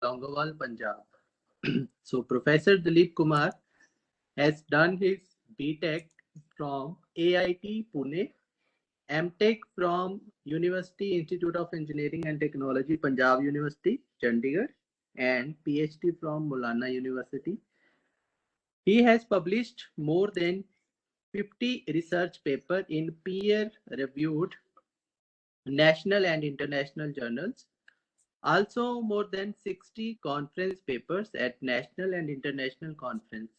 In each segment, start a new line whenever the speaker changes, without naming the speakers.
Longowal, Punjab. So Professor Dilip Kumar has done his BTech from AIT Pune, MTech from University Institute of Engineering and Technology, Punjab University, Chandigarh, and PhD from Maulana University. He has published more than 50 research papers in peer-reviewed national and international journals. Also, more than 60 conference papers at national and international conference.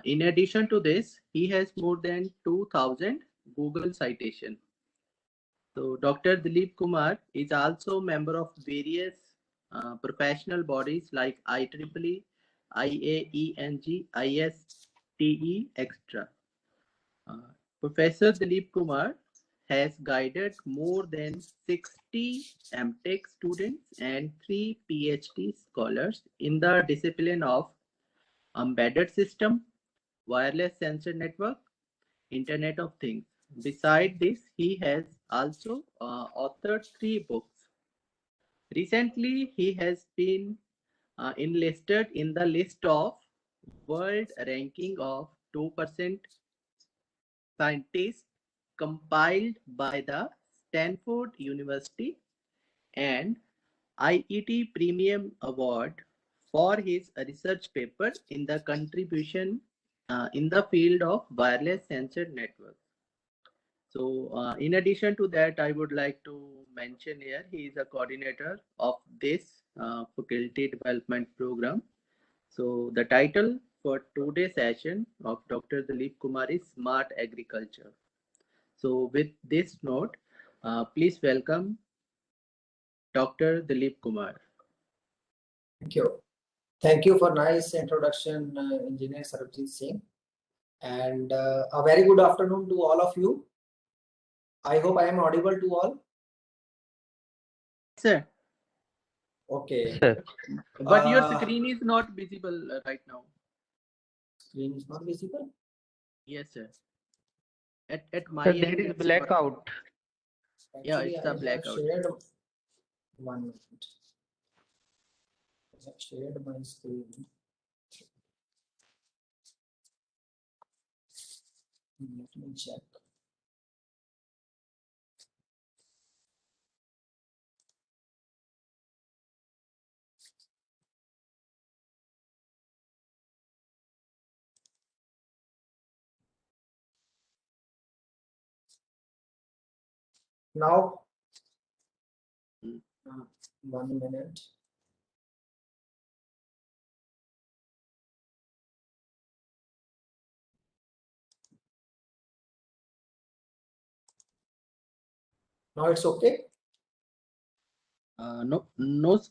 In addition to this, he has more than 2,000 Google citations. So Dr. Dilip Kumar is also member of various professional bodies like IEEE, IAENG, ISTE, etc. Professor Dilip Kumar has guided more than 60 MTech students and 3 PhD scholars in the discipline of embedded system, wireless sensor network, Internet of Things. Besides this, he has also authored 3 books. Recently, he has been enlisted in the list of world ranking of 2% scientists compiled by the Stanford University and IET Premium Award for his research paper in the contribution in the field of wireless sensor networks. So in addition to that, I would like to mention here, he is a coordinator of this faculty development program. So the title for today's session of Dr. Dilip Kumar is Smart Agriculture. So with this note, please welcome Dr. Dilip Kumar.
Thank you. Thank you for nice introduction, Engineer Sarabjit Singh. And a very good afternoon to all of you. I hope I am audible to all.
Sir.
Okay.
Sir. But your screen is not visible right now.
Screen is not visible?
Yes, sir. At my
end, there is blackout.
Actually,
yeah, it's a blackout.
Shared 1 minute. I have shared my screen. Let me check. Now, 1 minute. Now it's okay.
No,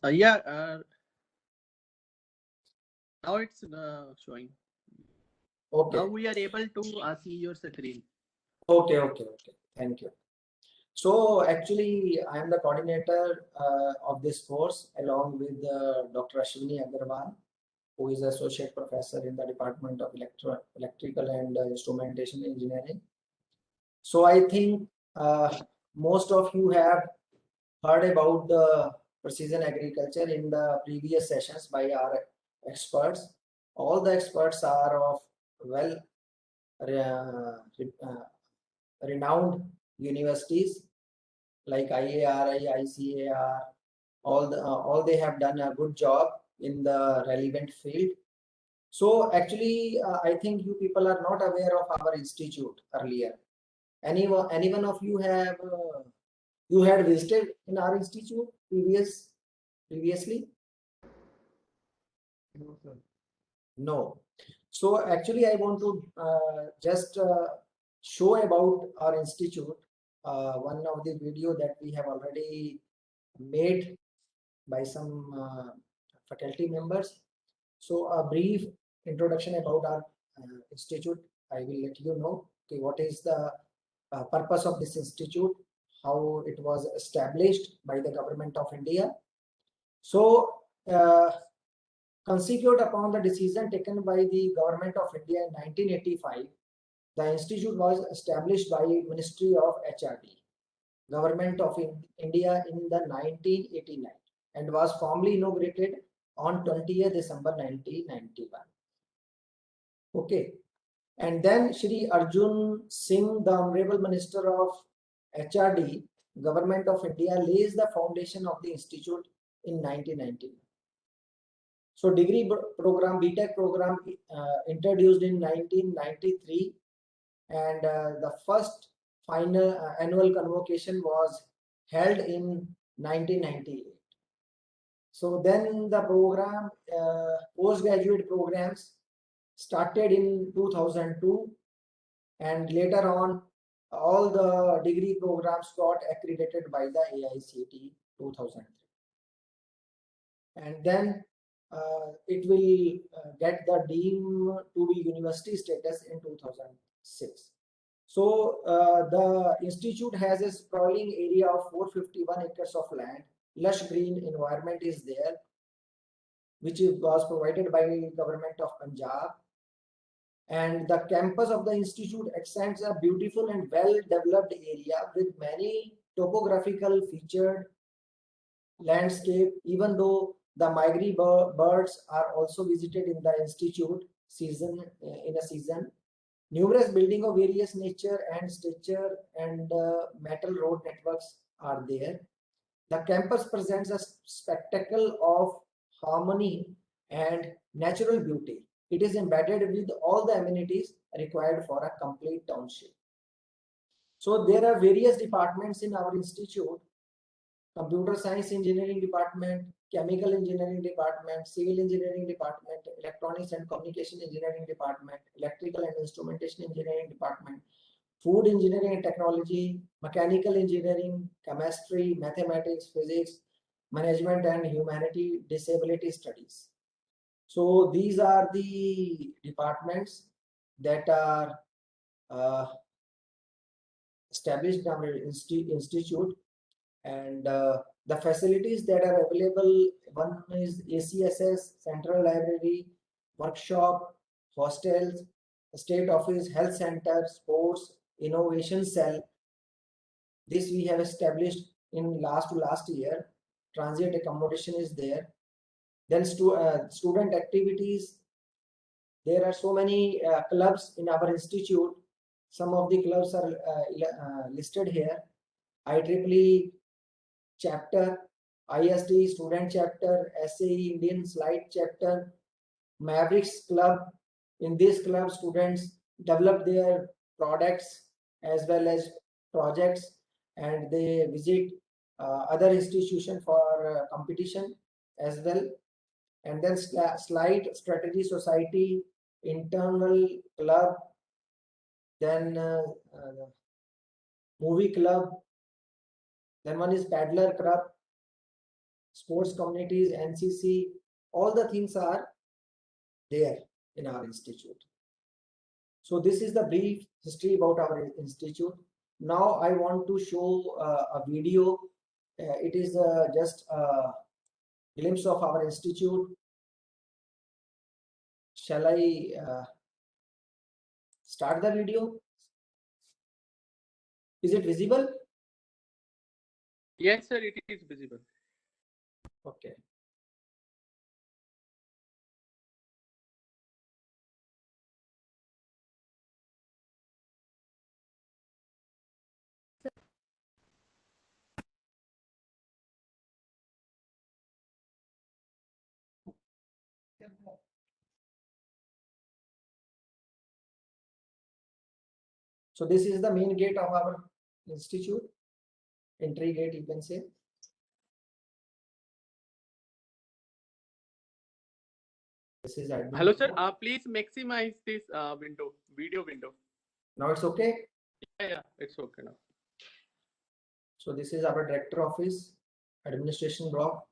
yeah. Now it's showing.
Okay.
Now we are able to see your screen.
Okay. Thank you. So actually, I am the coordinator of this course along with Dr. Ashwini Agarwal, who is associate professor in the Department of Electrical and Instrumentation Engineering. So I think most of you have heard about the precision agriculture in the previous sessions by our experts. All the experts are of well renowned universities like IARI, ICAR. All they have done a good job in the relevant field. So actually, I think you people are not aware of our institute earlier. Anyone of you have you had visited in our institute previously?
No, sir.
No. So actually, I want to just show about our institute. One of the video that we have already made by some faculty members. So a brief introduction about our institute. I will let you know what is the purpose of this institute, how it was established by the government of India. So consequent upon the decision taken by the government of India in 1985, the institute was established by Ministry of HRD, Government of India in the 1989, and was formally inaugurated on 20th December 1991. Okay. And then Shri Arjun Singh, the Honorable Minister of HRD, Government of India, lays the foundation of the institute in 1990. So degree program, BTech program introduced in 1993, and the first final annual convocation was held in 1998. So then the program, postgraduate programs started in 2002, and later on all the degree programs got accredited by the AICTE 2003. And then it will get the deemed to be university status in 2006. So the institute has a sprawling area of 451 acres of land. Lush green environment is there, which was provided by government of Punjab. And the campus of the institute extends a beautiful and well-developed area with many topographical featured landscape, even though the migratory birds are also visited in the institute in a season. Numerous buildings of various nature and stature and metal road networks are there. The campus presents a spectacle of harmony and natural beauty. It is embedded with all the amenities required for a complete township. So there are various departments in our institute: computer science engineering department, chemical engineering department, civil engineering department, electronics and communication engineering department, electrical and instrumentation engineering department, food engineering and technology, mechanical engineering, chemistry, mathematics, physics, management and humanity, disability studies. So these are the departments that are established in our institute, and the facilities that are available: one is ACSS, Central Library, workshop, hostels, state office, health center, sports, innovation cell. This we have established in last year. Transient accommodation is there. Then student activities. There are so many clubs in our institute. Some of the clubs are listed here: IEEE chapter, ISD student chapter, SAE Indian Slide chapter, Mavericks Club. In this club, students develop their products as well as projects, and they visit other institutions for competition as well. And then Slide Strategy Society, internal club, then movie club, then one is paddler club, sports communities, NCC. All the things are there in our institute. So this is the brief history about our institute. Now I want to show a video. It is just a glimpse of our institute. Shall I start the video? Is it visible?
Yes, sir, it is visible.
Okay. So this is the main gate of our institute, entry gate you can say. This is admin.
Hello, sir. Please maximize this video window.
Now it's okay.
Yeah, it's okay now.
So this is our director office, administration block.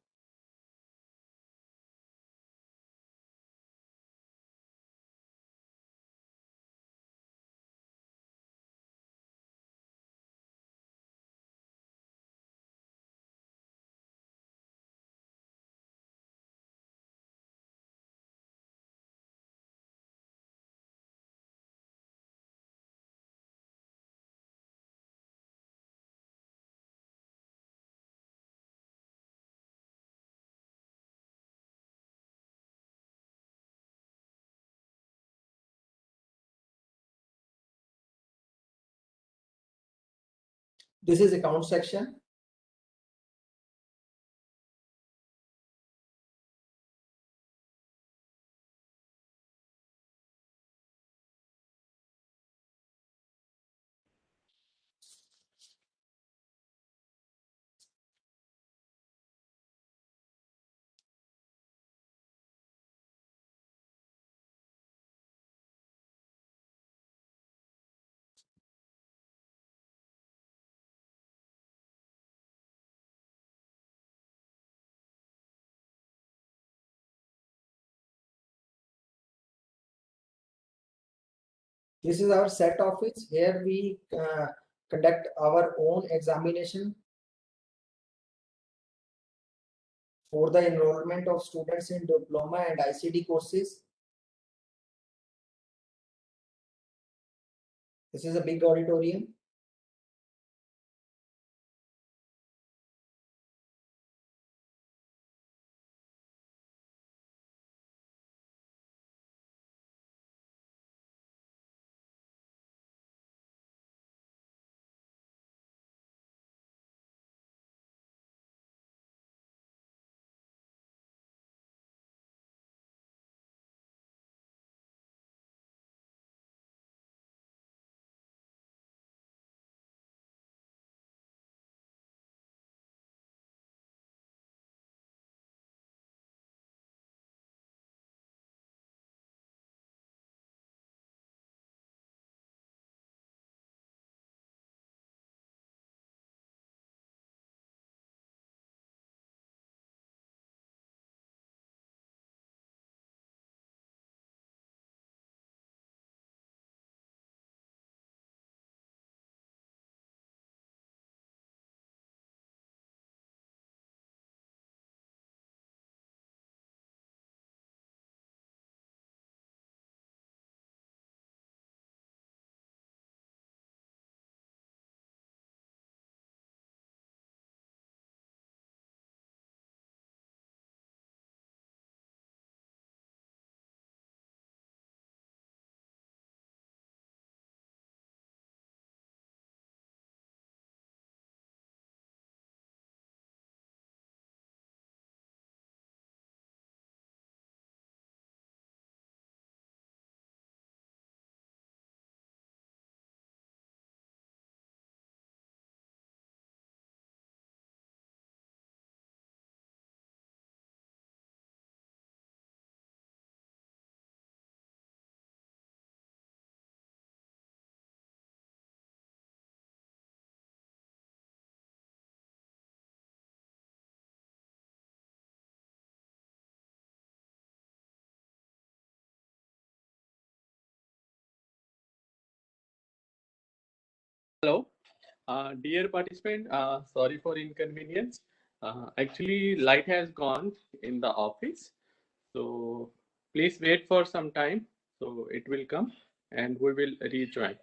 This is account section. This is our set office. Here we conduct our own examination for the enrollment of students in diploma and ICT courses. This is a big auditorium.
Hello, dear participant. Sorry for inconvenience. Actually, light has gone in the office, so please wait for some time. So it will come, and we will rejoin.